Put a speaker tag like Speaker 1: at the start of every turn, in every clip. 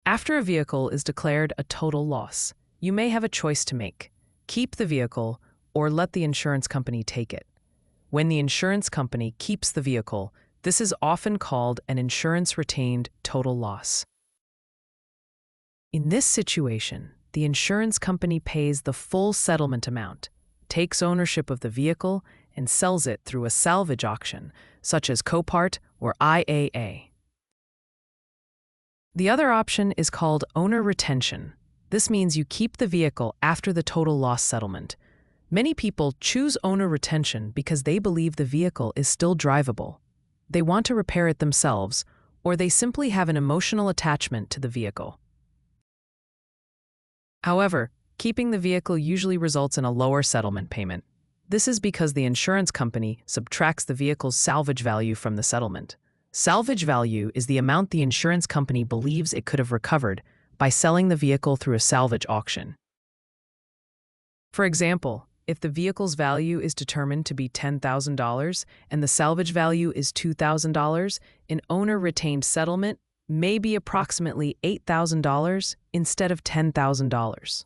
Speaker 1: After a vehicle is declared a total loss, you may have a choice to make: keep the vehicle or let the insurance company take it. When the insurance company keeps the vehicle, this is often called an insurance-retained total loss. In this situation, the insurance company pays the full settlement amount, takes ownership of the vehicle, and sells it through a salvage auction, such as Copart or IAA. The other option is called owner retention. This means you keep the vehicle after the total loss settlement. Many people choose owner retention because they believe the vehicle is still drivable. They want to repair it themselves, or they simply have an emotional attachment to the vehicle. However, keeping the vehicle usually results in a lower settlement payment. This is because the insurance company subtracts the vehicle's salvage value from the settlement. Salvage value is the amount the insurance company believes it could have recovered by selling the vehicle through a salvage auction. For example, if the vehicle's value is determined to be $10,000 and the salvage value is $2,000, an owner-retained settlement may be approximately $8,000 instead of $10,000.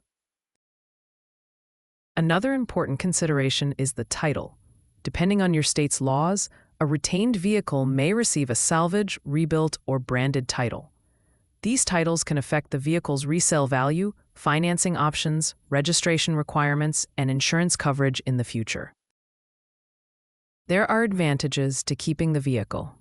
Speaker 1: Another important consideration is the title. Depending on your state's laws, a retained vehicle may receive a salvage, rebuilt, or branded title. These titles can affect the vehicle's resale value, financing options, registration requirements, and insurance coverage in the future. There are advantages to keeping the vehicle.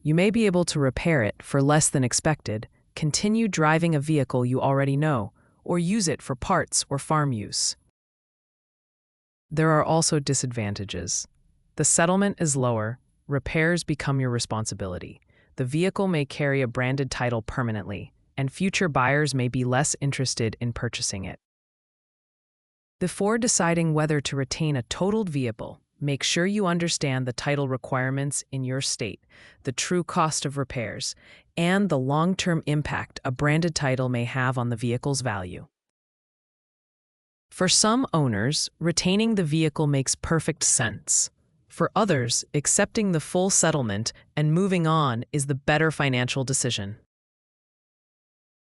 Speaker 1: You may be able to repair it for less than expected, continue driving a vehicle you already know, or use it for parts or farm use. There are also disadvantages. The settlement is lower, repairs become your responsibility. The vehicle may carry a branded title permanently, and future buyers may be less interested in purchasing it. Before deciding whether to retain a totaled vehicle, make sure you understand the title requirements in your state, the true cost of repairs, and the long-term impact a branded title may have on the vehicle's value. For some owners, retaining the vehicle makes perfect sense. For others, accepting the full settlement and moving on is the better financial decision.